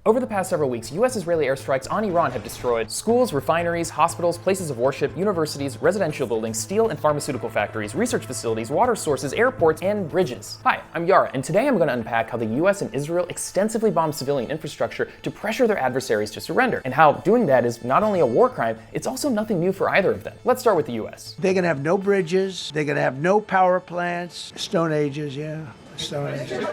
Over the past several weeks, US-Israeli airstrikes on Iran have destroyed schools, refineries, hospitals, places of worship, universities, residential buildings, steel and pharmaceutical factories, research facilities, water sources, airports, and bridges. Hi, I'm Yara, and today I'm going to unpack how the US and Israel extensively bomb civilian infrastructure to pressure their adversaries to surrender, and how doing that is not only a war crime, it's also nothing new for either of them. Let's start with the US. They're going to have no bridges, they're going to have no power plants, Stone Ages, yeah.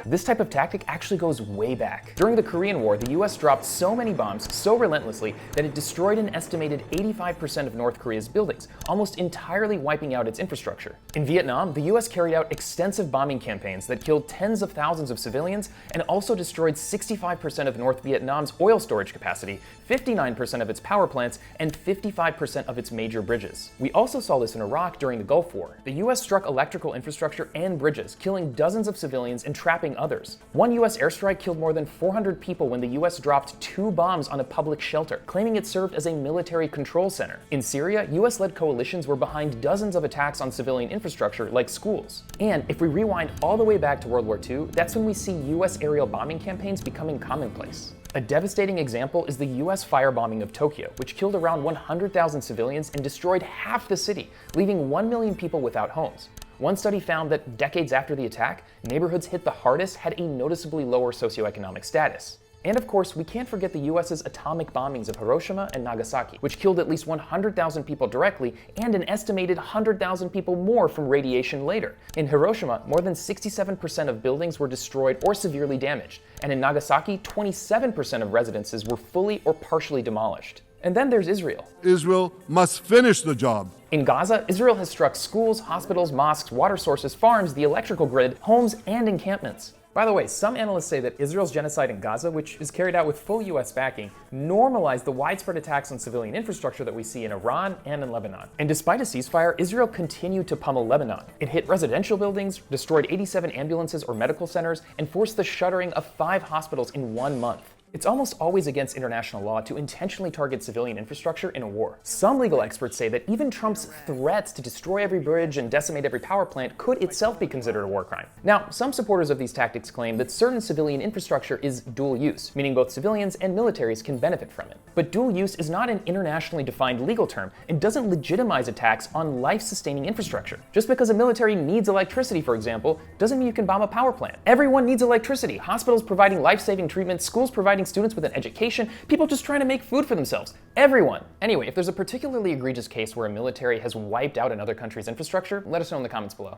This type of tactic actually goes way back. During the Korean War, the US dropped so many bombs so relentlessly that it destroyed an estimated 85% of North Korea's buildings, almost entirely wiping out its infrastructure. In Vietnam, the US carried out extensive bombing campaigns that killed tens of thousands of civilians and also destroyed 65% of North Vietnam's oil storage capacity, 59% of its power plants, and 55% of its major bridges. We also saw this in Iraq during the Gulf War. The US struck electrical infrastructure and bridges, killing dozens of civilians and trapping others. One US airstrike killed more than 400 people when the US dropped 2 bombs on a public shelter, claiming it served as a military control center. In Syria, US-led coalitions were behind dozens of attacks on civilian infrastructure like schools. And if we rewind all the way back to World War II, that's when we see US aerial bombing campaigns becoming commonplace. A devastating example is the US firebombing of Tokyo, which killed around 100,000 civilians and destroyed half the city, leaving 1 million people without homes. One study found that decades after the attack, neighborhoods hit the hardest had a noticeably lower socioeconomic status. And of course, we can't forget the US's atomic bombings of Hiroshima and Nagasaki, which killed at least 100,000 people directly and an estimated 100,000 people more from radiation later. In Hiroshima, more than 67% of buildings were destroyed or severely damaged, and in Nagasaki, 27% of residences were fully or partially demolished. And then there's Israel. Israel must finish the job. In Gaza, Israel has struck schools, hospitals, mosques, water sources, farms, the electrical grid, homes, and encampments. By the way, some analysts say that Israel's genocide in Gaza, which is carried out with full US backing, normalized the widespread attacks on civilian infrastructure that we see in Iran and in Lebanon. And despite a ceasefire, Israel continued to pummel Lebanon. It hit residential buildings, destroyed 87 ambulances or medical centers, and forced the shuttering of 5 hospitals in 1 month. It's almost always against international law to intentionally target civilian infrastructure in a war. Some legal experts say that even Trump's threats to destroy every bridge and decimate every power plant could itself be considered a war crime. Now, some supporters of these tactics claim that certain civilian infrastructure is dual use, meaning both civilians and militaries can benefit from it. But dual use is not an internationally defined legal term and doesn't legitimize attacks on life-sustaining infrastructure. Just because a military needs electricity, for example, doesn't mean you can bomb a power plant. Everyone needs electricity. Hospitals providing life-saving treatment, schools providing students with an education, people just trying to make food for themselves. Everyone. Anyway, if there's a particularly egregious case where a military has wiped out another country's infrastructure, let us know in the comments below.